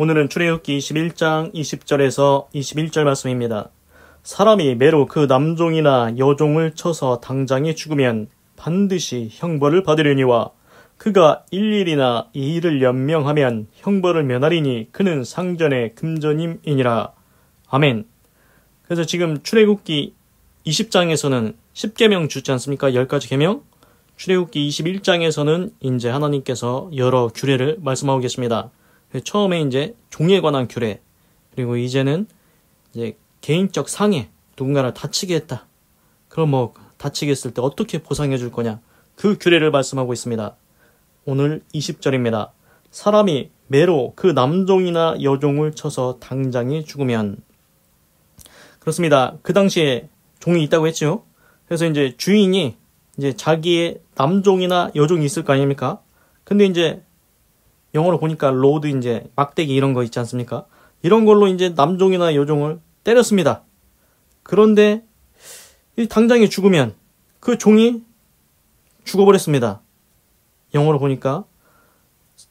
오늘은 출애굽기 21장 20절에서 21절 말씀입니다. 사람이 매로 그 남종이나 여종을 쳐서 당장에 죽으면 반드시 형벌을 받으려니와 그가 일일이나 이일을 연명하면 형벌을 면하리니 그는 상전의 금전임이니라. 아멘. 그래서 지금 출애굽기 20장에서는 10계명 주지 않습니까? 10가지 계명. 출애굽기 21장에서는 이제 하나님께서 여러 규례를 말씀하고 계십니다. 처음에 이제 종에 관한 규례, 그리고 이제는 이제 개인적 상해, 누군가를 다치게 했다. 그럼 다치게 했을 때 어떻게 보상해 줄 거냐? 그 규례를 말씀하고 있습니다. 오늘 20절입니다. 사람이 매로 그 남종이나 여종을 쳐서 당장에 죽으면. 그렇습니다. 그 당시에 종이 있다고 했죠. 그래서 이제 주인이 이제 자기의 남종이나 여종이 있을 거 아닙니까? 근데 이제 영어로 보니까 로드 이제 막대기 이런 거 있지 않습니까? 이런 걸로 이제 남종이나 여종을 때렸습니다. 그런데 당장에 죽으면 그 종이 죽어버렸습니다. 영어로 보니까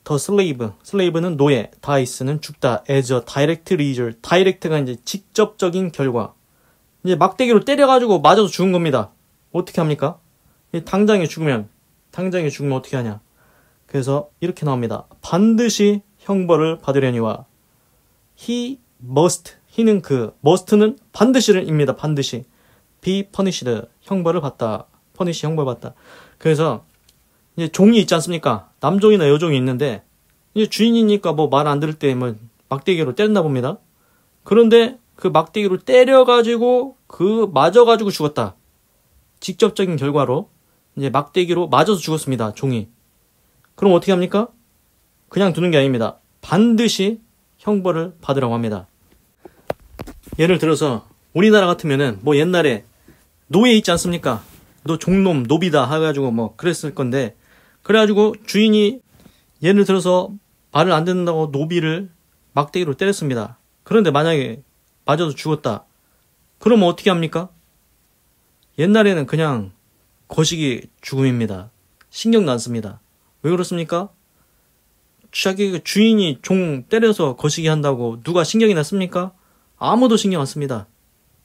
the slave, slave는 노예, die는 죽다, as a direct result, direct가 이제 직접적인 결과. 이제 막대기로 때려가지고 맞아서 죽은 겁니다. 어떻게 합니까? 당장에 죽으면 어떻게 하냐? 그래서 이렇게 나옵니다. 반드시 형벌을 받으려니와 he must, he는 must는 반드시를입니다. 반드시 be punished, 형벌을 받다. punish, 형벌 받다. 그래서 이제 종이 있지 않습니까? 남종이나 여종이 있는데 이제 주인이니까 말 안 들을 때 막대기로 때렸나 봅니다. 그런데 그 막대기로 때려가지고 맞아가지고 죽었다. 직접적인 결과로 이제 막대기로 맞아서 죽었습니다. 종이. 그럼 어떻게 합니까? 그냥 두는 게 아닙니다. 반드시 형벌을 받으라고 합니다. 예를 들어서 우리나라 같으면은 옛날에 노예 있지 않습니까? 너 종놈, 노비다 해가지고 그랬을 건데, 그래가지고 주인이 예를 들어서 말을 안 듣는다고 노비를 막대기로 때렸습니다. 그런데 만약에 맞아서 죽었다. 그러면 어떻게 합니까? 옛날에는 그냥 거시기 죽음입니다. 신경도 안 씁니다. 왜 그렇습니까? 자기 주인이 종 때려서 거시기 한다고 누가 신경이 났습니까? 아무도 신경 안 씁니다.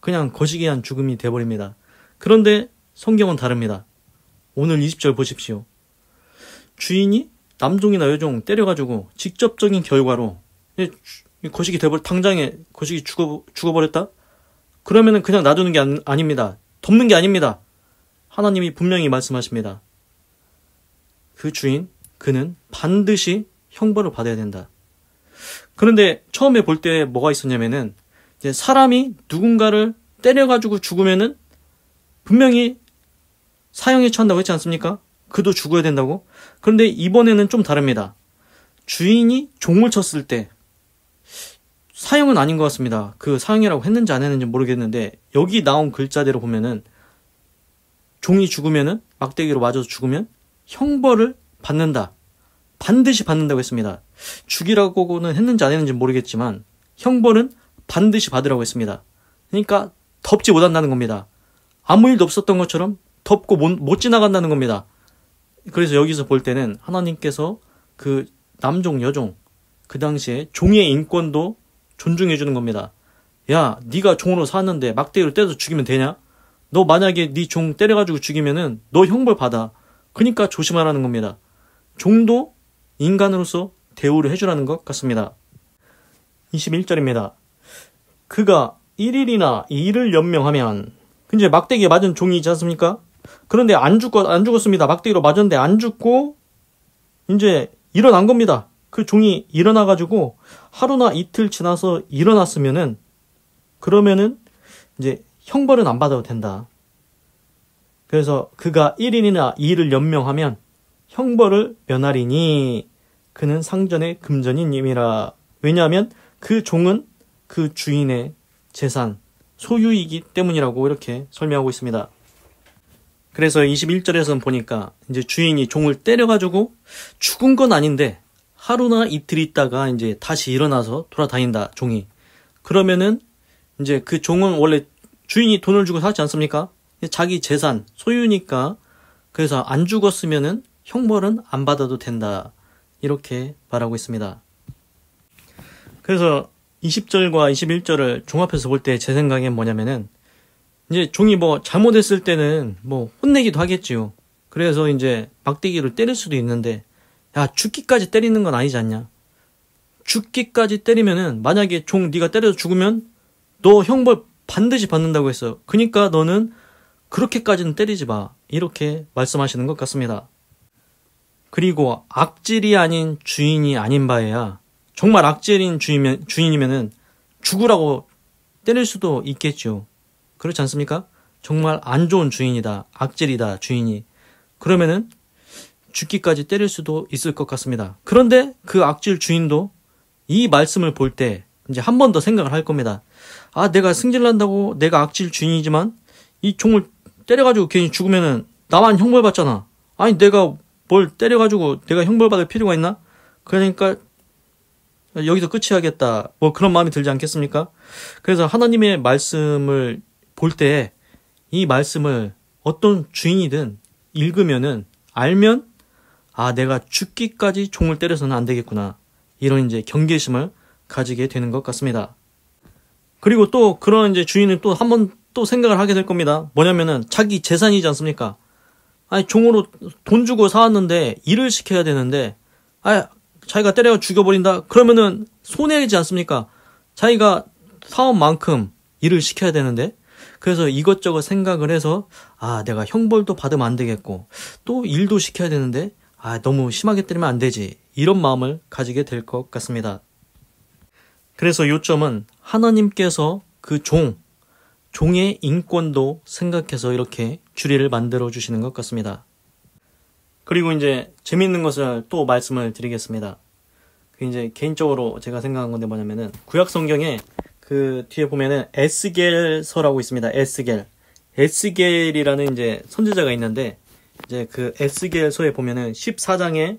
그냥 거시기한 죽음이 돼버립니다. 그런데 성경은 다릅니다. 오늘 20절 보십시오. 주인이 남종이나 여종 때려가지고 직접적인 결과로 거시기 당장에 거시기 죽어버렸다? 그러면은 그냥 놔두는 게 아닙니다. 덮는 게 아닙니다. 하나님이 분명히 말씀하십니다. 그 주인, 그는 반드시 형벌을 받아야 된다. 그런데 처음에 볼 때 뭐가 있었냐면은 이제 사람이 누군가를 때려가지고 죽으면은 분명히 사형에 처한다고 했지 않습니까? 그도 죽어야 된다고? 그런데 이번에는 좀 다릅니다. 주인이 종을 쳤을 때 사형은 아닌 것 같습니다. 그 사형이라고 했는지 안 했는지 모르겠는데 여기 나온 글자대로 보면은 종이 죽으면은 막대기로 맞아서 죽으면 형벌을 받는다. 반드시 받는다고 했습니다. 죽이라고는 했는지 안 했는지 모르겠지만 형벌은 반드시 받으라고 했습니다. 그러니까 덮지 못한다는 겁니다. 아무 일도 없었던 것처럼 덮고 못 지나간다는 겁니다. 그래서 여기서 볼 때는 하나님께서 그 남종, 여종, 그 당시에 종의 인권도 존중해 주는 겁니다. 야, 네가 종으로 살았는데 막대기로 때려서 죽이면 되냐? 너 만약에 네 종 때려가지고 죽이면은 너 형벌 받아. 그러니까 조심하라는 겁니다. 종도 인간으로서 대우를 해주라는 것 같습니다. 21절입니다. 그가 1일이나 2일을 연명하면, 이제 막대기에 맞은 종이 있지 않습니까? 그런데 안 죽었습니다. 막대기로 맞았는데 안 죽고 이제 일어난 겁니다. 그 종이 일어나가지고 하루나 이틀 지나서 일어났으면은, 그러면은 이제 형벌은 안 받아도 된다. 그래서 그가 1일이나 2일을 연명하면 형벌을 면하리니 그는 상전의 금전인님이라. 왜냐하면 그 종은 그 주인의 재산, 소유이기 때문이라고 이렇게 설명하고 있습니다. 그래서 21절에서는 보니까 이제 주인이 종을 때려가지고 죽은 건 아닌데 하루나 이틀 있다가 이제 다시 일어나서 돌아다닌다, 종이. 그러면은 이제 그 종은 원래 주인이 돈을 주고 샀지 않습니까? 자기 재산, 소유니까. 그래서 안 죽었으면은 형벌은 안 받아도 된다. 이렇게 말하고 있습니다. 그래서 20절과 21절을 종합해서 볼 때 제 생각엔 뭐냐면은 이제 종이 뭐 잘못했을 때는 뭐 혼내기도 하겠지요. 그래서 이제 막대기로 때릴 수도 있는데 야 죽기까지 때리는 건 아니지 않냐. 죽기까지 때리면은 만약에 종 네가 때려서 죽으면 너 형벌 반드시 받는다고 했어. 그러니까 너는 그렇게까지는 때리지 마. 이렇게 말씀하시는 것 같습니다. 그리고 악질이 아닌 주인이 아닌 바에야 정말 악질인 주인이면은 죽으라고 때릴 수도 있겠죠. 그렇지 않습니까? 정말 안 좋은 주인이다. 악질이다. 주인이. 그러면은 죽기까지 때릴 수도 있을 것 같습니다. 그런데 그 악질 주인도 이 말씀을 볼 때 이제 한 번 더 생각을 할 겁니다. 아, 내가 승질난다고 내가 악질 주인이지만 이 종을 때려가지고 괜히 죽으면은 나만 형벌 받잖아. 아니 내가 뭘 때려가지고 내가 형벌 받을 필요가 있나? 그러니까 여기서 끝이야겠다. 뭐 그런 마음이 들지 않겠습니까? 그래서 하나님의 말씀을 볼 때 이 말씀을 어떤 주인이든 읽으면은 알면 아 내가 죽기까지 종을 때려서는 안 되겠구나. 이런 이제 경계심을 가지게 되는 것 같습니다. 그리고 또 그런 이제 주인은 또 한 번 또 생각을 하게 될 겁니다. 뭐냐면은 자기 재산이지 않습니까? 아니 종으로 돈 주고 사왔는데 일을 시켜야 되는데 아 자기가 때려 죽여버린다? 그러면은 손해이지 않습니까? 자기가 사온 만큼 일을 시켜야 되는데 그래서 이것저것 생각을 해서 아 내가 형벌도 받으면 안 되겠고 또 일도 시켜야 되는데 아 너무 심하게 때리면 안 되지. 이런 마음을 가지게 될 것 같습니다. 그래서 요점은 하나님께서 그 종의 인권도 생각해서 이렇게 주리를 만들어 주시는 것 같습니다. 그리고 이제 재밌는 것을 또 말씀을 드리겠습니다. 그 이제 개인적으로 제가 생각한 건데 뭐냐면은 구약 성경에 그 뒤에 보면은 에스겔서라고 있습니다. 에스겔이라는 이제 선지자가 있는데 이제 그 에스겔서에 보면은 14장에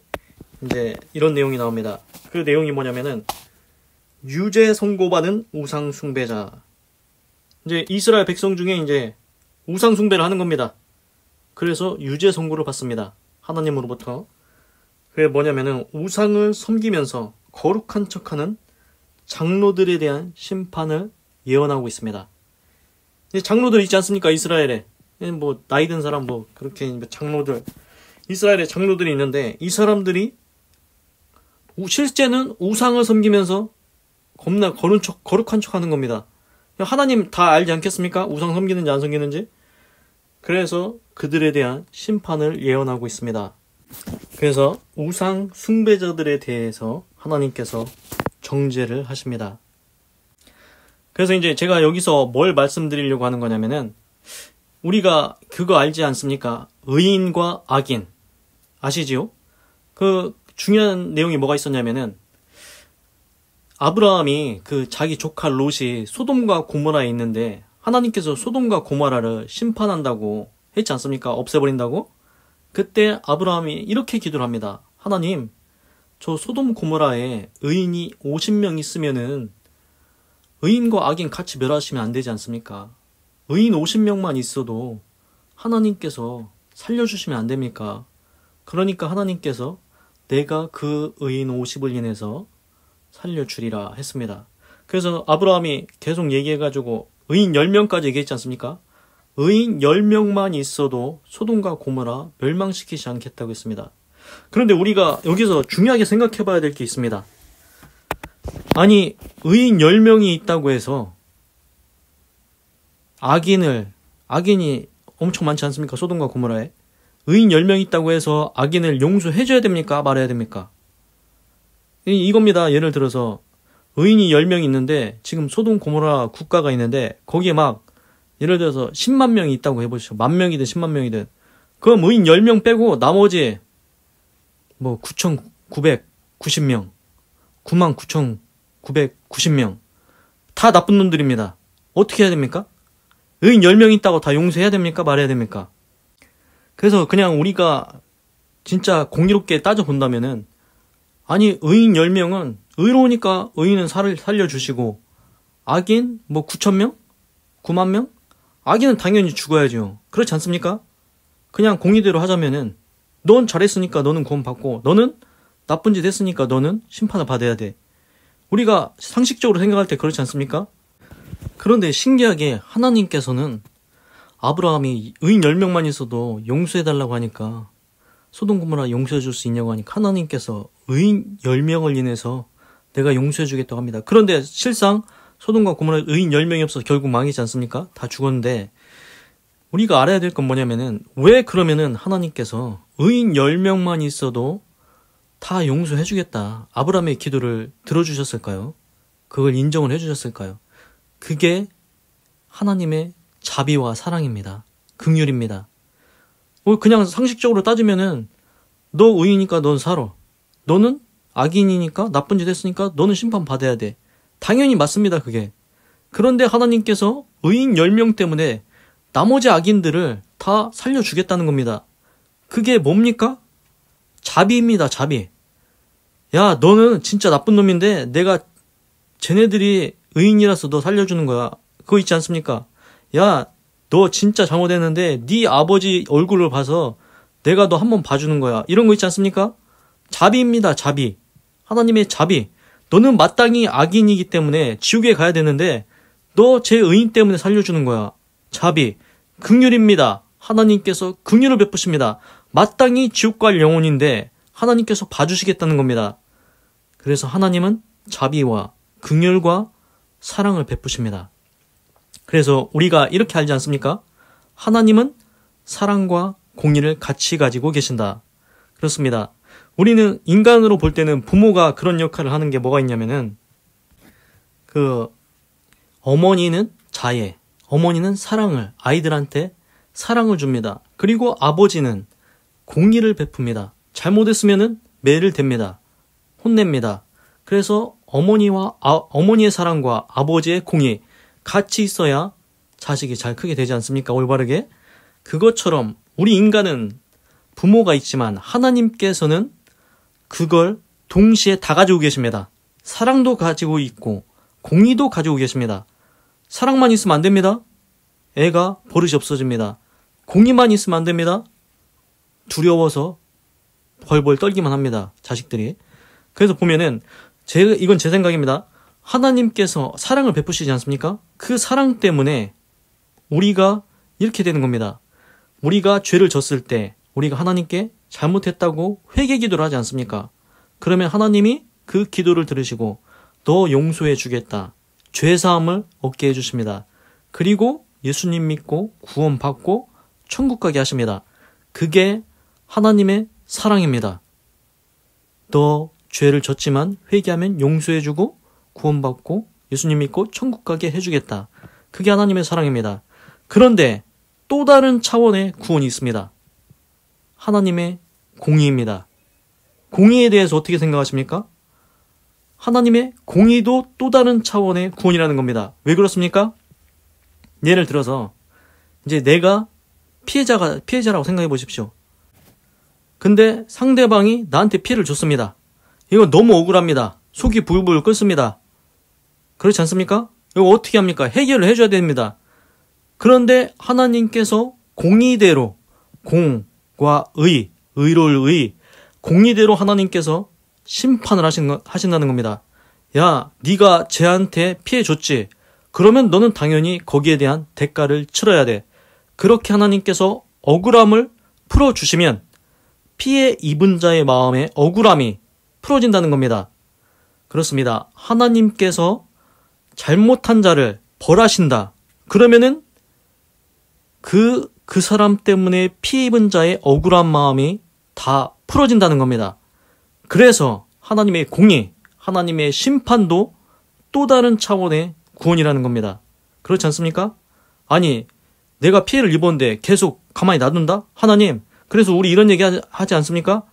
이제 이런 내용이 나옵니다. 그 내용이 뭐냐면은 유죄 선고받은 우상 숭배자. 이제 이스라엘 백성 중에 이제 우상 숭배를 하는 겁니다. 그래서 유죄 선고를 받습니다. 하나님으로부터. 그게 뭐냐면은 우상을 섬기면서 거룩한 척하는 장로들에 대한 심판을 예언하고 있습니다. 장로들 있지 않습니까? 이스라엘에. 뭐 나이 든 사람 뭐 그렇게 장로들. 이스라엘에 장로들이 있는데 이 사람들이 실제는 우상을 섬기면서 겁나 거룩한 척 하는 겁니다. 하나님 다 알지 않겠습니까? 우상 섬기는지 안 섬기는지. 그래서 그들에 대한 심판을 예언하고 있습니다. 그래서 우상 숭배자들에 대해서 하나님께서 정죄를 하십니다. 그래서 이제 제가 여기서 뭘 말씀드리려고 하는 거냐면은 우리가 그거 알지 않습니까? 의인과 악인. 아시지요? 그 중요한 내용이 뭐가 있었냐면은 아브라함이 그 자기 조카 롯이 소돔과 고모라에 있는데 하나님께서 소돔과 고모라를 심판한다고 했지 않습니까? 없애버린다고? 그때 아브라함이 이렇게 기도를 합니다. 하나님, 저 소돔 고모라에 의인이 50명 있으면은 의인과 악인 같이 멸하시면 안 되지 않습니까? 의인 50명만 있어도 하나님께서 살려주시면 안 됩니까? 그러니까 하나님께서 내가 그 의인 50을 인해서 살려주리라 했습니다. 그래서 아브라함이 계속 얘기해가지고 의인 10명까지 얘기했지 않습니까? 의인 10명만 있어도 소돔과 고모라 멸망시키지 않겠다고 했습니다. 그런데 우리가 여기서 중요하게 생각해 봐야 될 게 있습니다. 아니 의인 10명이 있다고 해서 악인이 엄청 많지 않습니까? 소돔과 고모라에. 의인 10명 있다고 해서 악인을 용서해줘야 됩니까? 말아야 됩니까? 이겁니다. 예를 들어서 의인이 10명 있는데 지금 소돔 고모라 국가가 있는데 거기에 막 예를 들어서 10만 명이 있다고 해보시죠. 10,000명이든 10만 명이든 그럼 의인 10명 빼고 나머지 뭐 9,990명 99,990명 다 나쁜 놈들입니다. 어떻게 해야 됩니까? 의인 10명 있다고 다 용서해야 됩니까? 말해야 됩니까? 그래서 그냥 우리가 진짜 공의롭게 따져본다면은 아니 의인 10명은 의로우니까 의인은 살려주시고 악인 뭐 9,000명? 9만 명? 악인은 당연히 죽어야죠. 그렇지 않습니까? 그냥 공의대로 하자면은 넌 잘했으니까 너는 구원받고 너는 나쁜 짓 했으니까 너는 심판을 받아야 돼. 우리가 상식적으로 생각할 때 그렇지 않습니까? 그런데 신기하게 하나님께서는 아브라함이 의인 10명만 있어도 용서해달라고 하니까, 소돔 고모라 용서해줄 수 있냐고 하니까 하나님께서 의인 10명을 인해서 내가 용서해주겠다고 합니다. 그런데 실상 소돔과 고모라 의인 10명이 없어서 결국 망하지 않습니까? 다 죽었는데, 우리가 알아야 될 건 뭐냐면은, 왜 그러면은 하나님께서 의인 10명만 있어도 다 용서해주겠다, 아브라함의 기도를 들어주셨을까요? 그걸 인정을 해주셨을까요? 그게 하나님의 자비와 사랑입니다. 긍휼입니다. 그냥 상식적으로 따지면은, 너 의인이니까 넌 살아. 너는 악인이니까, 나쁜 짓 했으니까 너는 심판받아야 돼. 당연히 맞습니다, 그게. 그런데 하나님께서 의인 10명 때문에 나머지 악인들을 다 살려주겠다는 겁니다. 그게 뭡니까? 자비입니다, 자비. 야, 너는 진짜 나쁜 놈인데 내가 쟤네들이 의인이라서 너 살려주는 거야. 그거 있지 않습니까? 야, 너 진짜 잘못했는데 네 아버지 얼굴을 봐서 내가 너 한번 봐주는 거야. 이런 거 있지 않습니까? 자비입니다, 자비. 하나님의 자비. 너는 마땅히 악인이기 때문에 지옥에 가야 되는데 너 제 의인 때문에 살려주는 거야. 자비. 긍휼입니다. 하나님께서 긍휼을 베푸십니다. 마땅히 지옥 갈 영혼인데 하나님께서 봐주시겠다는 겁니다. 그래서 하나님은 자비와 긍휼과 사랑을 베푸십니다. 그래서 우리가 이렇게 알지 않습니까? 하나님은 사랑과 공의를 같이 가지고 계신다. 그렇습니다. 우리는 인간으로 볼 때는 부모가 그런 역할을 하는 게 뭐가 있냐면은, 어머니는 자애, 어머니는 사랑을, 아이들한테 사랑을 줍니다. 그리고 아버지는 공의를 베풉니다. 잘못했으면은 매를 댑니다. 혼냅니다. 그래서 어머니의 사랑과 아버지의 공의 같이 있어야 자식이 잘 크게 되지 않습니까? 올바르게. 그것처럼 우리 인간은 부모가 있지만 하나님께서는 그걸 동시에 다 가지고 계십니다. 사랑도 가지고 있고 공의도 가지고 계십니다. 사랑만 있으면 안 됩니다. 애가 버릇이 없어집니다. 공의만 있으면 안 됩니다. 두려워서 벌벌 떨기만 합니다, 자식들이. 그래서 보면은 이건 제 생각입니다. 하나님께서 사랑을 베푸시지 않습니까? 그 사랑 때문에 우리가 이렇게 되는 겁니다. 우리가 죄를 졌을 때 우리가 하나님께 잘못했다고 회개 기도를 하지 않습니까? 그러면 하나님이 그 기도를 들으시고 너 용서해 주겠다, 죄사함을 얻게 해주십니다. 그리고 예수님 믿고 구원받고 천국 가게 하십니다. 그게 하나님의 사랑입니다. 너 죄를 졌지만 회개하면 용서해주고 구원받고 예수님 믿고 천국 가게 해주겠다. 그게 하나님의 사랑입니다. 그런데 또 다른 차원의 구원이 있습니다. 하나님의 공의입니다. 공의에 대해서 어떻게 생각하십니까? 하나님의 공의도 또 다른 차원의 구원이라는 겁니다. 왜 그렇습니까? 예를 들어서 이제 내가 피해자라고 생각해 보십시오. 근데 상대방이 나한테 피해를 줬습니다. 이거 너무 억울합니다. 속이 불불 끓습니다. 그렇지 않습니까? 이거 어떻게 합니까? 해결을 해줘야 됩니다. 그런데 하나님께서 공의대로, 공과 의, 의로울 의, 공의대로 하나님께서 심판을 하신다는 겁니다. 야, 네가 쟤한테 피해 줬지? 그러면 너는 당연히 거기에 대한 대가를 치러야 돼. 그렇게 하나님께서 억울함을 풀어주시면 피해 입은 자의 마음에 억울함이 풀어진다는 겁니다. 그렇습니다. 하나님께서 잘못한 자를 벌하신다. 그러면은 그 사람 때문에 피해 입은 자의 억울한 마음이 다 풀어진다는 겁니다. 그래서 하나님의 공의, 하나님의 심판도 또 다른 차원의 구원이라는 겁니다. 그렇지 않습니까? 아니, 내가 피해를 입었는데 계속 가만히 놔둔다? 하나님, 그래서 우리 이런 얘기 하지 않습니까?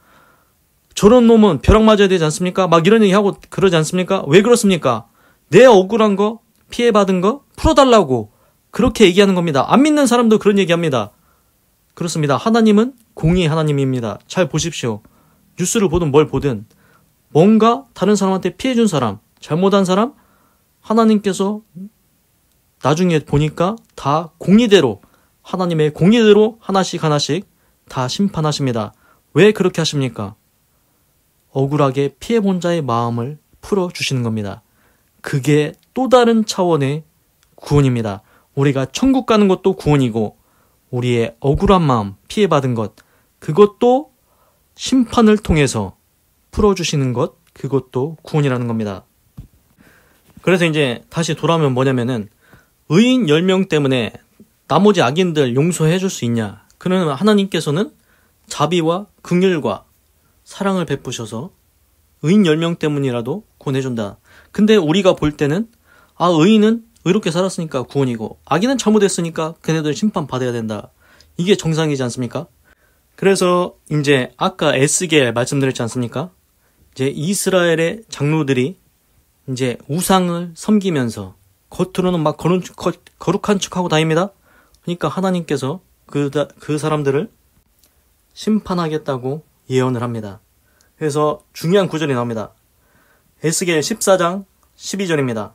저런 놈은 벼락 맞아야 되지 않습니까? 막 이런 얘기 하고 그러지 않습니까? 왜 그렇습니까? 내 억울한 거, 피해받은 거 풀어달라고 그렇게 얘기하는 겁니다. 안 믿는 사람도 그런 얘기합니다. 그렇습니다. 하나님은 공의의 하나님입니다. 잘 보십시오. 뉴스를 보든 뭘 보든 뭔가 다른 사람한테 피해준 사람, 잘못한 사람, 하나님께서 나중에 보니까 다 공의대로, 하나님의 공의대로 하나씩 다 심판하십니다. 왜 그렇게 하십니까? 억울하게 피해본 자의 마음을 풀어주시는 겁니다. 그게 또 다른 차원의 구원입니다. 우리가 천국 가는 것도 구원이고 우리의 억울한 마음, 피해받은 것, 그것도 심판을 통해서 풀어주시는 것, 그것도 구원이라는 겁니다. 그래서 이제 다시 돌아오면 뭐냐면은 의인 10명 때문에 나머지 악인들 용서해 줄 수 있냐? 그러면 하나님께서는 자비와 긍휼과 사랑을 베푸셔서 의인 10명 때문이라도 구원해준다. 근데 우리가 볼 때는 의인은 의롭게 살았으니까 구원이고 악인은 잘못했으니까 그네들 심판받아야 된다. 이게 정상이지 않습니까? 그래서 이제 아까 에스겔 말씀드렸지 않습니까? 이제 이스라엘의 장로들이 이제 우상을 섬기면서 겉으로는 막 거룩한 척하고 다닙니다. 그러니까 하나님께서 그 사람들을 심판하겠다고 예언을 합니다. 그래서 중요한 구절이 나옵니다. 에스겔 14장 12절입니다.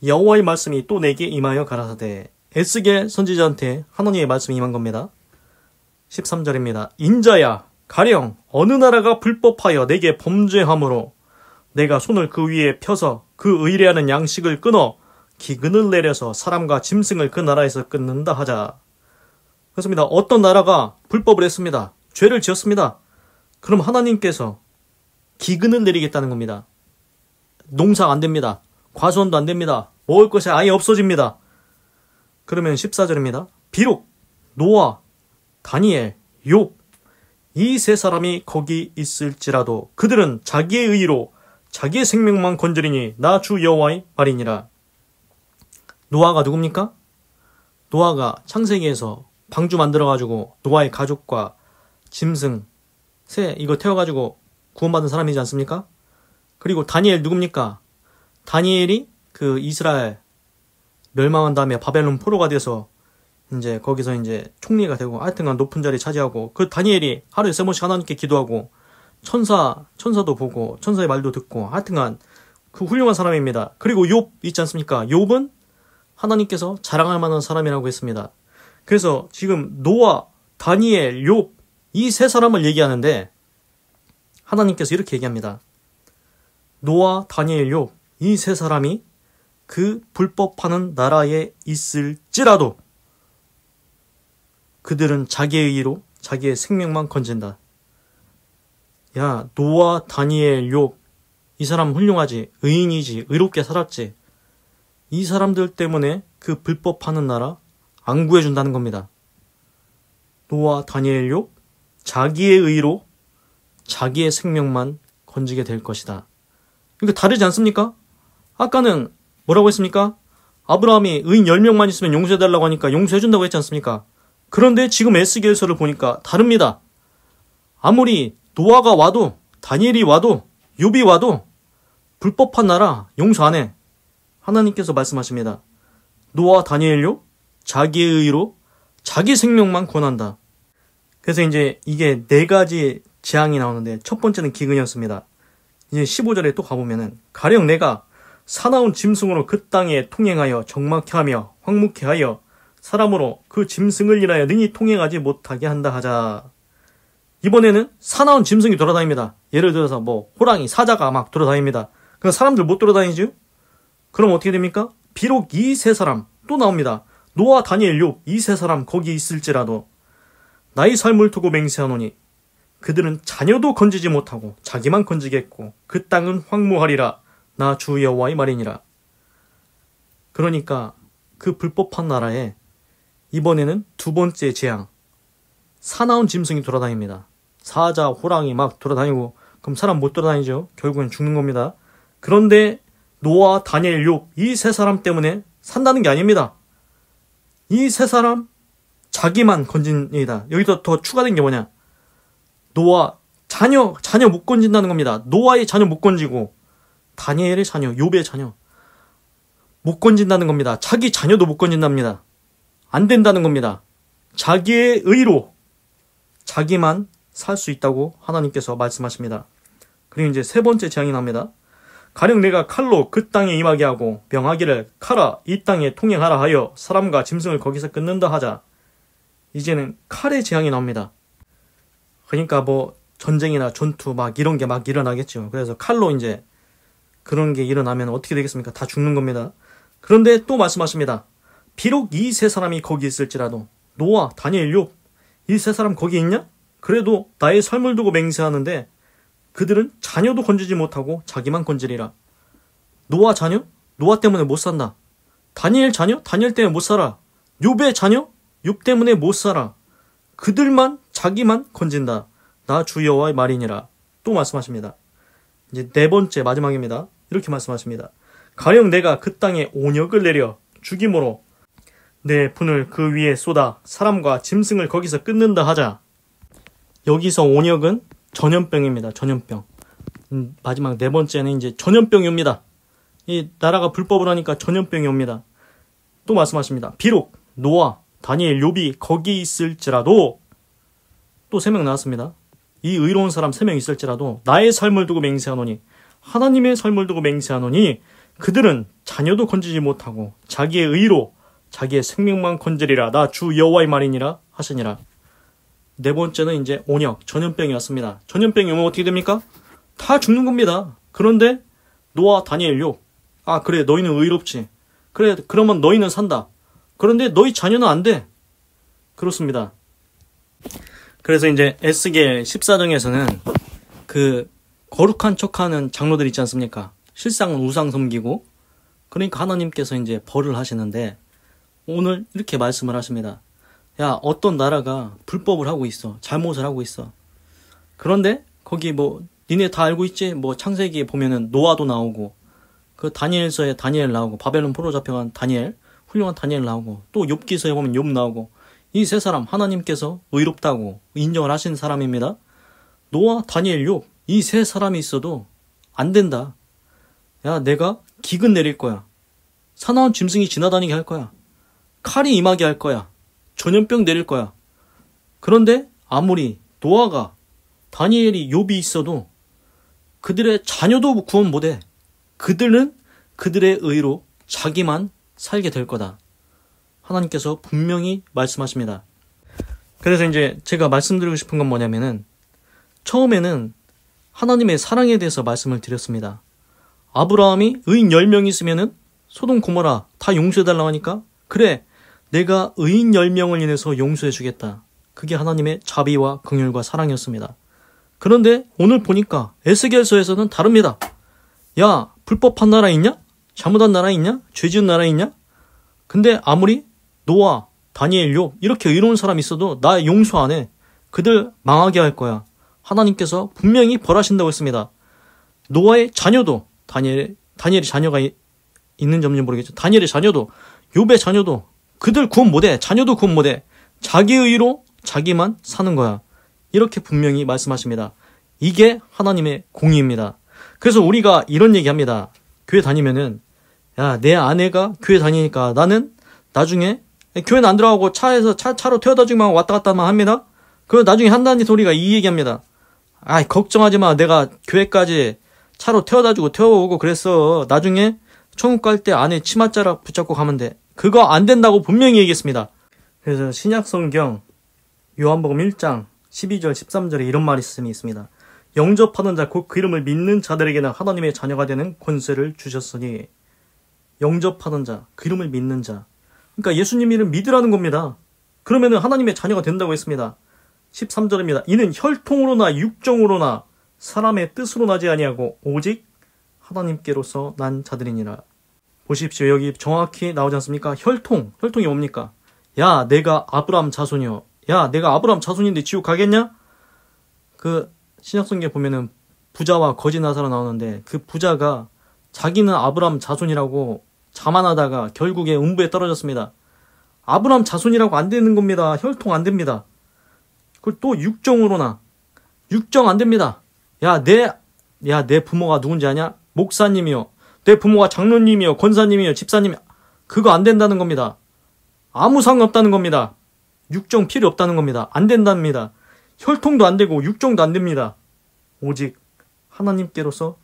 여호와의 말씀이 또 내게 임하여 가라사대. 에스겔 선지자한테 하나님의 말씀이 임한 겁니다. 13절입니다. 인자야 가령 어느 나라가 불법하여 내게 범죄함으로 내가 손을 그 위에 펴서 그 의뢰하는 양식을 끊어 기근을 내려서 사람과 짐승을 그 나라에서 끊는다 하자. 그렇습니다. 어떤 나라가 불법을 했습니다. 죄를 지었습니다. 그럼 하나님께서 기근을 내리겠다는 겁니다. 농사 안 됩니다. 과수원도 안 됩니다. 먹을 것이 아예 없어집니다. 그러면 14절입니다. 비록 노아, 다니엘, 욥 이 세 사람이 거기 있을지라도 그들은 자기의 의로 자기의 생명만 건지리니 나 주 여호와의 말이니라. 노아가 누굽니까? 노아가 창세기에서 방주 만들어가지고 노아의 가족과 짐승, 새 이거 태워가지고 구원받은 사람이지 않습니까? 그리고 다니엘 누굽니까? 다니엘이 그 이스라엘 멸망한 다음에 바벨론 포로가 돼서 이제 거기서 이제 총리가 되고 하여튼간 높은 자리 차지하고 그 다니엘이 하루에 3번씩 하나님께 기도하고 천사도 보고 천사의 말도 듣고 하여튼간 그 훌륭한 사람입니다. 그리고 욥 있지 않습니까? 욥은 하나님께서 자랑할 만한 사람이라고 했습니다. 그래서 지금 노아, 다니엘, 욥 이 세 사람을 얘기하는데 하나님께서 이렇게 얘기합니다. 노아, 다니엘, 욥 이 세 사람이 그 불법하는 나라에 있을지라도 그들은 자기의 의로 자기의 생명만 건진다. 야, 노아, 다니엘, 욥 이 사람 훌륭하지. 의인이지. 의롭게 살았지. 이 사람들 때문에 그 불법하는 나라 안 구해준다는 겁니다. 노아, 다니엘, 욥 자기의 의로 자기의 생명만 건지게 될 것이다. 이거 다르지 않습니까? 아까는 뭐라고 했습니까? 아브라함이 의인 10명만 있으면 용서해달라고 하니까 용서해준다고 했지 않습니까? 그런데 지금 에스겔서를 보니까 다릅니다. 아무리 노아가 와도 다니엘이 와도 욥이 와도 불법한 나라 용서 안 해. 하나님께서 말씀하십니다. 노아, 다니엘, 욥 자기의 의로 자기 생명만 권한다. 그래서 이제 이게 4가지 재앙이 나오는데 첫 번째는 기근이었습니다. 이제 15절에 또 가보면은 가령 내가 사나운 짐승으로 그 땅에 통행하여 적막케 하며 황무케 하여 사람으로 그 짐승을 인하여 능히 통행하지 못하게 한다 하자. 이번에는 사나운 짐승이 돌아다닙니다. 예를 들어서 뭐 호랑이, 사자가 막 돌아다닙니다. 그럼 사람들 못 돌아다니죠? 그럼 어떻게 됩니까? 비록 이 세 사람 또 나옵니다. 노아, 다니엘, 욥 이 세 사람 거기 있을지라도 나의 삶을 두고 맹세하노니 그들은 자녀도 건지지 못하고 자기만 건지겠고 그 땅은 황무하리라. 나 주 여호와의 말이니라. 그러니까 그 불법한 나라에 이번에는 두 번째 재앙 사나운 짐승이 돌아다닙니다. 사자, 호랑이 막 돌아다니고 그럼 사람 못 돌아다니죠. 결국엔 죽는 겁니다. 그런데 노아, 다니엘, 욥 이 세 사람 때문에 산다는 게 아닙니다. 이 세 사람 자기만 건진이다. 여기서 더 추가된 게 뭐냐? 노아 자녀 못 건진다는 겁니다. 노아의 자녀 못 건지고 다니엘의 자녀, 욥의 자녀 못 건진다는 겁니다. 자기 자녀도 못 건진답니다. 안 된다는 겁니다. 자기의 의로 자기만 살 수 있다고 하나님께서 말씀하십니다. 그리고 이제 세 번째 재앙이 납니다. 가령 내가 칼로 그 땅에 임하게 하고 명하기를 칼아 이 땅에 통행하라 하여 사람과 짐승을 거기서 끊는다 하자. 이제는 칼의 재앙이 나옵니다. 그러니까 뭐 전쟁이나 전투 막 이런 게 막 일어나겠죠. 그래서 칼로 이제 그런 게 일어나면 어떻게 되겠습니까? 다 죽는 겁니다. 그런데 또 말씀하십니다. 비록 이 세 사람이 거기 있을지라도 노아, 다니엘, 욥 이 세 사람 거기 있냐? 그래도 나의 삶을 두고 맹세하는데 그들은 자녀도 건지지 못하고 자기만 건지리라. 노아 자녀? 노아 때문에 못 산다. 다니엘 자녀? 다니엘 때문에 못 살아. 욥의 자녀? 욥 때문에 못 살아. 그들만 자기만 건진다. 나 주 여호와의 말이니라. 또 말씀하십니다. 이제 네 번째 마지막입니다. 이렇게 말씀하십니다. 가령 내가 그 땅에 온역을 내려 죽임으로 내 분을 그 위에 쏟아 사람과 짐승을 거기서 끊는다 하자. 여기서 온역은 전염병입니다. 전염병. 마지막 네 번째는 이제 전염병이 옵니다. 이 나라가 불법을 하니까 전염병이 옵니다. 또 말씀하십니다. 비록 노아, 다니엘, 욥이 거기 있을지라도 또 3명 나왔습니다. 이 의로운 사람 3명 있을지라도 나의 삶을 두고 맹세하노니 하나님의 삶을 두고 맹세하노니 그들은 자녀도 건지지 못하고 자기의 의로 자기의 생명만 건지리라. 나 주 여호와의 말이니라 하시니라. 네 번째는 이제 온역, 전염병이 왔습니다. 전염병이 오면 어떻게 됩니까? 다 죽는 겁니다. 그런데 노아, 다니엘, 욥 아 그래 너희는 의롭지. 그래 그러면 너희는 산다. 그런데 너희 자녀는 안 돼. 그렇습니다. 그래서 이제 에스겔 14장에서는 그 거룩한 척하는 장로들 있지 않습니까? 실상은 우상 섬기고 그러니까 하나님께서 이제 벌을 하시는데 오늘 이렇게 말씀을 하십니다. 야 어떤 나라가 불법을 하고 있어. 잘못을 하고 있어. 그런데 거기 뭐 니네 다 알고 있지? 뭐 창세기에 보면은 노아도 나오고 그 다니엘서에 다니엘 나오고 바벨론 포로 잡혀간 다니엘 훌륭한 다니엘 나오고 또 욥기서에 보면 욥 나오고 이 세 사람 하나님께서 의롭다고 인정을 하신 사람입니다. 노아, 다니엘, 욥 이 세 사람이 있어도 안 된다. 야 내가 기근 내릴 거야. 사나운 짐승이 지나다니게 할 거야. 칼이 임하게 할 거야. 전염병 내릴 거야. 그런데 아무리 노아가 다니엘이 욥이 있어도 그들의 자녀도 구원 못해. 그들은 그들의 의로 자기만 살게 될 거다. 하나님께서 분명히 말씀하십니다. 그래서 이제 제가 말씀드리고 싶은 건 뭐냐면은 처음에는 하나님의 사랑에 대해서 말씀을 드렸습니다. 아브라함이 의인 10명 있으면은 소돔 고모라 다 용서해달라고 하니까 그래 내가 의인 10명을 인해서 용서해주겠다. 그게 하나님의 자비와 긍휼과 사랑이었습니다. 그런데 오늘 보니까 에스겔서에서는 다릅니다. 야 불법한 나라 있냐? 잘못한 나라 있냐? 죄 지은 나라 있냐? 근데 아무리 노아, 다니엘, 욥 이렇게 의로운 사람 있어도 나 용서 안 해. 그들 망하게 할 거야. 하나님께서 분명히 벌하신다고 했습니다. 노아의 자녀도 다니엘의 자녀가 있는지 없는지 모르겠죠. 다니엘의 자녀도 욥의 자녀도 그들 구원 못해. 자녀도 구원 못해. 자기 의로 자기만 사는 거야. 이렇게 분명히 말씀하십니다. 이게 하나님의 공의입니다. 그래서 우리가 이런 얘기합니다. 교회 다니면은 야 내 아내가 교회 다니니까 나는 나중에 교회는 안 들어가고 차로 태워다 주기만 왔다 갔다만 합니다. 그럼 나중에 한다는 소리가 이 얘기합니다. 아이 걱정하지 마. 내가 교회까지 차로 태워다 주고 태워오고 그랬어. 나중에 천국 갈 때 아내 치맛자락 붙잡고 가면 돼. 그거 안 된다고 분명히 얘기했습니다. 그래서 신약성경 요한복음 1장 12절 13절에 이런 말씀이 있습니다. 영접하는 자 곧 그 이름을 믿는 자들에게는 하나님의 자녀가 되는 권세를 주셨으니 영접하는 자, 그 이름을 믿는 자. 그러니까 예수님 이름 믿으라는 겁니다. 그러면은 하나님의 자녀가 된다고 했습니다. 13절입니다. 이는 혈통으로나 육정으로나 사람의 뜻으로 나지 아니하고 오직 하나님께로서 난 자들이니라. 보십시오. 여기 정확히 나오지 않습니까? 혈통이 뭡니까? 야 내가 아브라함 자손이요. 야 내가 아브라함 자손인데 지옥 가겠냐? 그 신약성경에 보면은 부자와 거지 나사로 나오는데 그 부자가 자기는 아브라함 자손이라고 자만하다가 결국에 음부에 떨어졌습니다. 아브라함 자손이라고 안 되는 겁니다. 혈통 안 됩니다. 그리고 또 육정으로나 육정 안 됩니다. 야 내 부모가 누군지 아냐? 목사님이요. 내 부모가 장로님이요. 권사님이요. 집사님이요. 그거 안 된다는 겁니다. 아무 상관없다는 겁니다. 육정 필요 없다는 겁니다. 안 된답니다. 혈통도 안 되고 육정도 안 됩니다. 오직 하나님께로서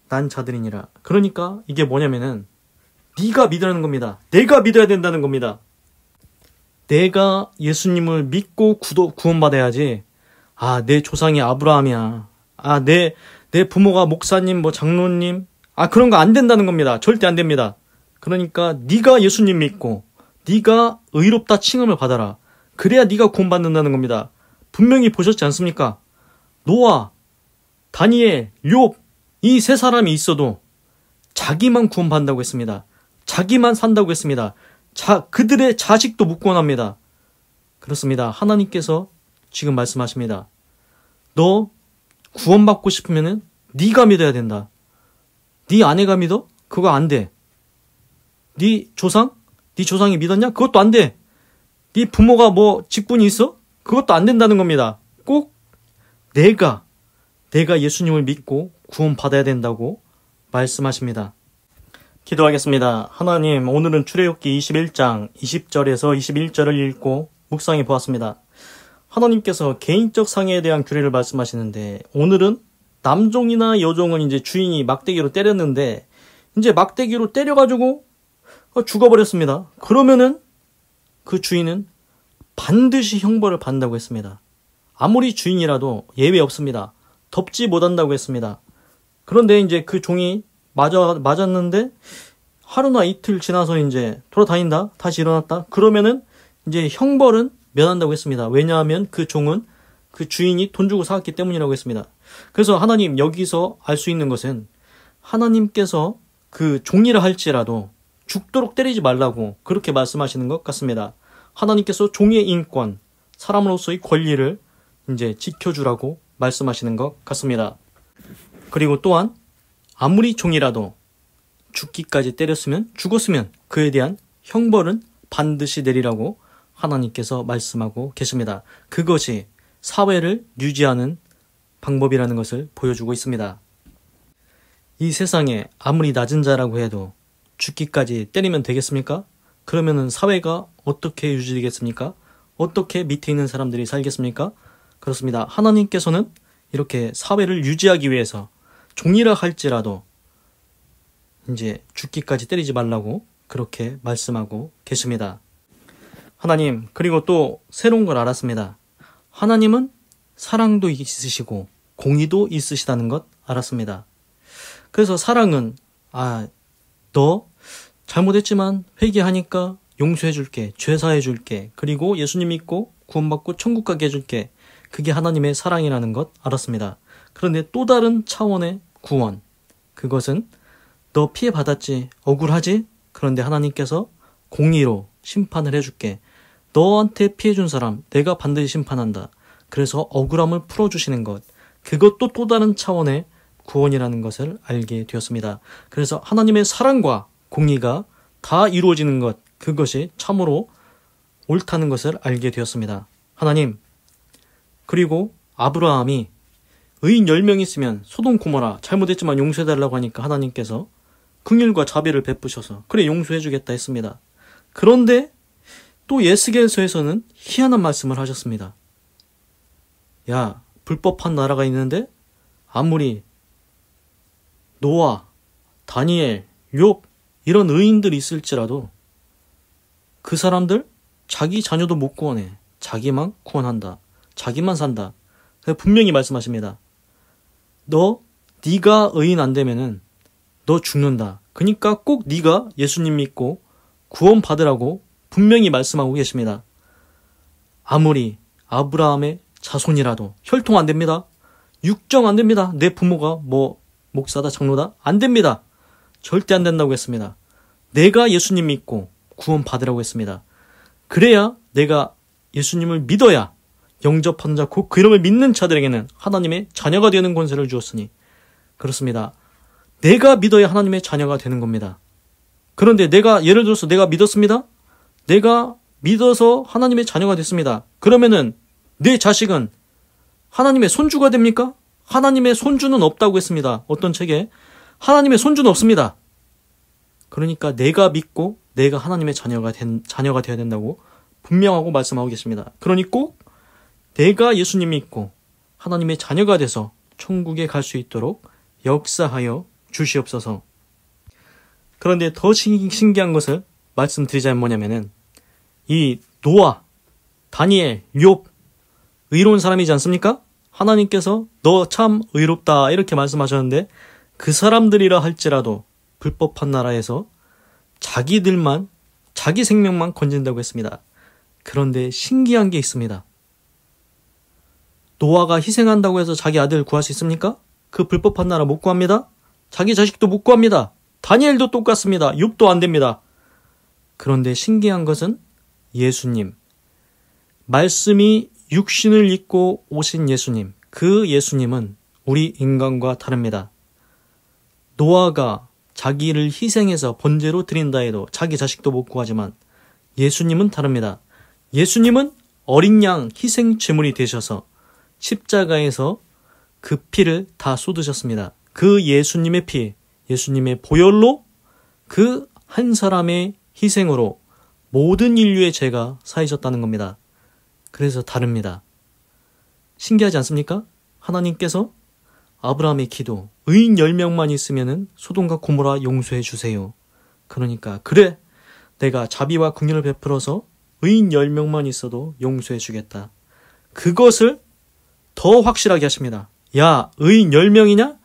난 자들이니라. 그러니까 이게 뭐냐면은 네가 믿으라는 겁니다. 내가 믿어야 된다는 겁니다. 내가 예수님을 믿고 구원받아야지. 아, 내 조상이 아브라함이야. 아, 내 부모가 목사님, 장로님, 그런 거 안 된다는 겁니다. 절대 안 됩니다. 그러니까 네가 예수님 믿고 네가 의롭다 칭함을 받아라. 그래야 네가 구원받는다는 겁니다. 분명히 보셨지 않습니까? 노아, 다니엘, 욥 이 세 사람이 있어도 자기만 구원받는다고 했습니다. 자기만 산다고 했습니다. 그들의 자식도 못 구원합니다. 그렇습니다. 하나님께서 지금 말씀하십니다. 너 구원받고 싶으면은 네가 믿어야 된다. 네 아내가 믿어? 그거 안 돼. 네 조상이 믿었냐? 그것도 안 돼. 네 부모가 직분이 있어? 그것도 안 된다는 겁니다. 꼭 내가 예수님을 믿고 구원받아야 된다고 말씀하십니다. 기도하겠습니다. 하나님, 오늘은 출애굽기 21장 20절에서 21절을 읽고 묵상해 보았습니다. 하나님께서 개인적 상해에 대한 규례를 말씀하시는데, 오늘은 남종이나 여종은 이제 주인이 막대기로 때렸는데, 이제 막대기로 때려가지고 죽어버렸습니다. 그러면은 그 주인은 반드시 형벌을 받는다고 했습니다. 아무리 주인이라도 예외 없습니다. 덮지 못한다고 했습니다. 그런데 이제 그 종이 맞았는데 하루나 이틀 지나서 이제 돌아다닌다, 다시 일어났다. 그러면은 이제 형벌은 면한다고 했습니다. 왜냐하면 그 종은 그 주인이 돈 주고 사왔기 때문이라고 했습니다. 그래서 하나님, 여기서 알 수 있는 것은 하나님께서 그 종이라 할지라도 죽도록 때리지 말라고 그렇게 말씀하시는 것 같습니다. 하나님께서 종의 인권, 사람으로서의 권리를 이제 지켜주라고 말씀하시는 것 같습니다. 그리고 또한 아무리 종이라도 죽기까지 때렸으면, 죽었으면 그에 대한 형벌은 반드시 내리라고 하나님께서 말씀하고 계십니다. 그것이 사회를 유지하는 방법이라는 것을 보여주고 있습니다. 이 세상에 아무리 낮은 자라고 해도 죽기까지 때리면 되겠습니까? 그러면은 사회가 어떻게 유지되겠습니까? 어떻게 밑에 있는 사람들이 살겠습니까? 그렇습니다. 하나님께서는 이렇게 사회를 유지하기 위해서 종이라 할지라도 이제 죽기까지 때리지 말라고 그렇게 말씀하고 계십니다. 하나님, 그리고 또 새로운 걸 알았습니다. 하나님은 사랑도 있으시고 공의도 있으시다는 것 알았습니다. 그래서 사랑은 너 잘못했지만 회개하니까 용서해줄게, 죄사해줄게, 그리고 예수님 믿고 구원받고 천국 가게 해줄게. 그게 하나님의 사랑이라는 것 알았습니다. 그런데 또 다른 차원의 구원, 그것은 너 피해받았지, 억울하지? 그런데 하나님께서 공의로 심판을 해줄게. 너한테 피해준 사람 내가 반드시 심판한다. 그래서 억울함을 풀어주시는 것, 그것도 또 다른 차원의 구원이라는 것을 알게 되었습니다. 그래서 하나님의 사랑과 공의가 다 이루어지는 것, 그것이 참으로 옳다는 것을 알게 되었습니다. 하나님, 그리고 아브라함이 의인 10명 있으면 소돔 고모라 잘못했지만 용서해달라고 하니까 하나님께서 긍휼과 자비를 베푸셔서 그래 용서해주겠다 했습니다. 그런데 또 에스겔서에서는 희한한 말씀을 하셨습니다. 야, 불법한 나라가 있는데 아무리 노아, 다니엘, 욥 이런 의인들이 있을지라도 그 사람들 자기 자녀도 못 구원해. 자기만 구원한다. 자기만 산다. 분명히 말씀하십니다. 네가 의인 안 되면은 너 죽는다. 그러니까 꼭 네가 예수님 믿고 구원 받으라고 분명히 말씀하고 계십니다. 아무리 아브라함의 자손이라도 혈통 안 됩니다. 육정 안 됩니다. 내 부모가 목사다, 장로다 안 됩니다. 절대 안 된다고 했습니다. 내가 예수님 믿고 구원 받으라고 했습니다. 그래야 내가 예수님을 믿어야 영접하는 자, 곧 그 이름을 믿는 자들에게는 하나님의 자녀가 되는 권세를 주었으니 그렇습니다. 내가 믿어야 하나님의 자녀가 되는 겁니다. 그런데 예를 들어서 내가 믿었습니다. 내가 믿어서 하나님의 자녀가 됐습니다. 그러면은 내 자식은 하나님의 손주가 됩니까? 하나님의 손주는 없다고 했습니다. 어떤 책에 하나님의 손주는 없습니다. 그러니까 내가 믿고 내가 하나님의 자녀가 되어야 된다고 분명하고 말씀하고 계십니다. 그러니 꼭 내가 예수님 믿고 하나님의 자녀가 돼서 천국에 갈 수 있도록 역사하여 주시옵소서. 그런데 더 신기한 것을 말씀드리자면 뭐냐면은 이 노아, 다니엘, 욥 의로운 사람이지 않습니까? 하나님께서 너 참 의롭다 이렇게 말씀하셨는데 그 사람들이라 할지라도 불법한 나라에서 자기들만, 자기 생명만 건진다고 했습니다. 그런데 신기한 게 있습니다. 노아가 희생한다고 해서 자기 아들 구할 수 있습니까? 그 불법한 나라 못 구합니다. 자기 자식도 못 구합니다. 다니엘도 똑같습니다. 욥도 안 됩니다. 그런데 신기한 것은 예수님, 말씀이 육신을 입고 오신 예수님, 그 예수님은 우리 인간과 다릅니다. 노아가 자기를 희생해서 번제로 드린다 해도 자기 자식도 못 구하지만 예수님은 다릅니다. 예수님은 어린 양 희생 제물이 되셔서 십자가에서 그 피를 다 쏟으셨습니다. 그 예수님의 피, 예수님의 보혈로 그 한 사람의 희생으로 모든 인류의 죄가 사해졌다는 겁니다. 그래서 다릅니다. 신기하지 않습니까? 하나님께서 아브라함의 기도, 의인 10명만 있으면 소돔과 고모라 용서해 주세요. 그러니까 그래, 내가 자비와 긍휼을 베풀어서 의인 10명만 있어도 용서해 주겠다. 그것을 더 확실하게 하십니다. 야, 의인 10명이냐?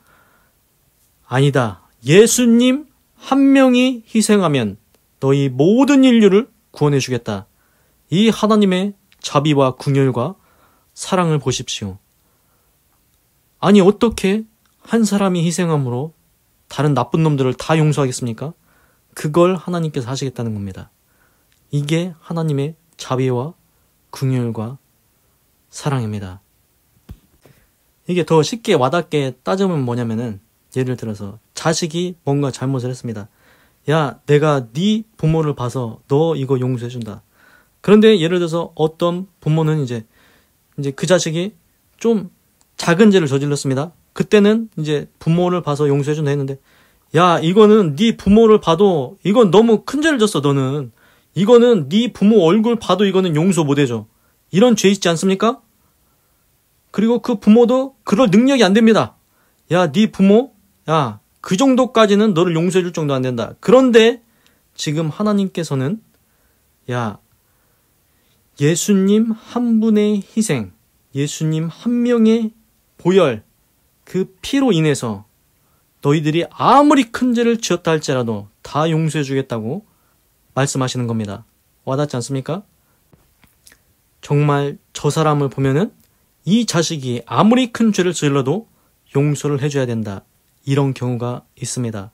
아니다. 예수님 한 명이 희생하면 너희 모든 인류를 구원해 주겠다. 이 하나님의 자비와 긍휼과 사랑을 보십시오. 아니, 어떻게 한 사람이 희생함으로 다른 나쁜 놈들을 다 용서하겠습니까? 그걸 하나님께서 하시겠다는 겁니다. 이게 하나님의 자비와 긍휼과 사랑입니다. 이게 더 쉽게 와닿게 따지면 뭐냐면은, 예를 들어서 자식이 뭔가 잘못을 했습니다. 야, 내가 네 부모를 봐서 너 이거 용서해준다. 그런데 예를 들어서 어떤 부모는 이제 그 자식이 좀 작은 죄를 저질렀습니다. 그때는 이제 부모를 봐서 용서해준다 했는데, 야, 이거는 네 부모를 봐도 이건 너무 큰 죄를 졌어. 너는 이거는 네 부모 얼굴 봐도 이거는 용서 못 해줘. 이런 죄 있지 않습니까? 그리고 그 부모도 그럴 능력이 안 됩니다. 야, 네 부모, 야, 그 정도까지는 너를 용서해 줄 정도 안 된다. 그런데 지금 하나님께서는, 야, 예수님 한 분의 희생, 예수님 한 명의 보혈, 그 피로 인해서 너희들이 아무리 큰 죄를 지었다 할지라도 다 용서해 주겠다고 말씀하시는 겁니다. 와닿지 않습니까? 정말 저 사람을 보면은 이 자식이 아무리 큰 죄를 저질러도 용서를 해줘야 된다. 이런 경우가 있습니다.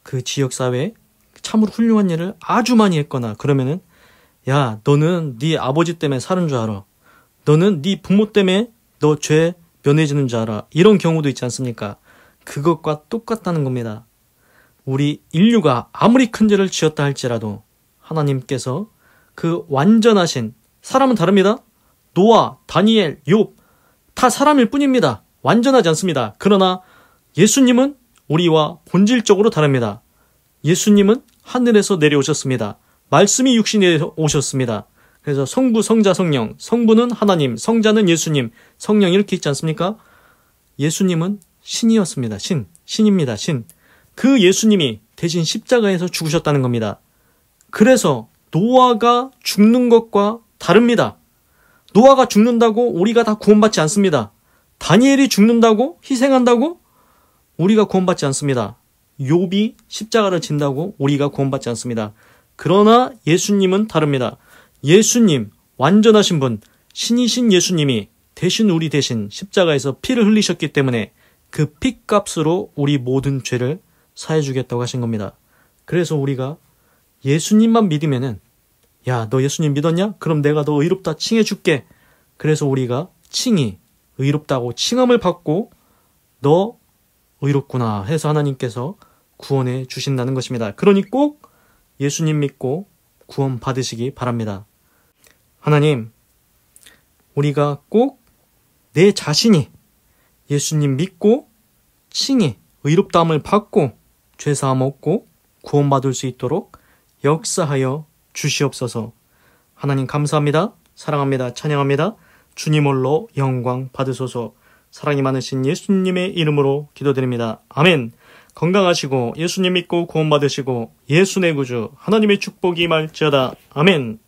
그 지역사회에 참으로 훌륭한 일을 아주 많이 했거나 그러면은, 야, 너는 네 아버지 때문에 사는 줄 알아. 너는 네 부모 때문에 너 죄 면해지는 줄 알아. 이런 경우도 있지 않습니까? 그것과 똑같다는 겁니다. 우리 인류가 아무리 큰 죄를 지었다 할지라도 하나님께서 그 완전하신, 사람은 다릅니다. 노아, 다니엘, 욥 다 사람일 뿐입니다. 완전하지 않습니다. 그러나 예수님은 우리와 본질적으로 다릅니다. 예수님은 하늘에서 내려오셨습니다. 말씀이 육신에 오셨습니다. 그래서 성부, 성자, 성령, 성부는 하나님, 성자는 예수님, 성령 이렇게 있지 않습니까? 예수님은 신이었습니다. 신입니다. 신. 그 예수님이 대신 십자가에서 죽으셨다는 겁니다. 그래서 노아가 죽는 것과 다릅니다. 노아가 죽는다고 우리가 다 구원받지 않습니다. 다니엘이 죽는다고, 희생한다고 우리가 구원받지 않습니다. 욥이 십자가를 진다고 우리가 구원받지 않습니다. 그러나 예수님은 다릅니다. 예수님, 완전하신 분, 신이신 예수님이 대신 우리 대신 십자가에서 피를 흘리셨기 때문에 그 피값으로 우리 모든 죄를 사해주겠다고 하신 겁니다. 그래서 우리가 예수님만 믿으면은, 야, 너 예수님 믿었냐? 그럼 내가 너 의롭다 칭해줄게. 그래서 우리가 칭이, 의롭다고 칭함을 받고 너 의롭구나 해서 하나님께서 구원해 주신다는 것입니다. 그러니 꼭 예수님 믿고 구원 받으시기 바랍니다. 하나님, 우리가 꼭 내 자신이 예수님 믿고 칭의 의롭다함을 받고 죄사함 얻고 구원받을 수 있도록 역사하여 주시옵소서. 하나님 감사합니다. 사랑합니다. 찬양합니다. 주님 홀로 영광 받으소서. 사랑이 많으신 예수님의 이름으로 기도드립니다. 아멘. 건강하시고 예수님 믿고 구원받으시고 예수 내 구주 하나님의 축복이 임할지어다. 아멘.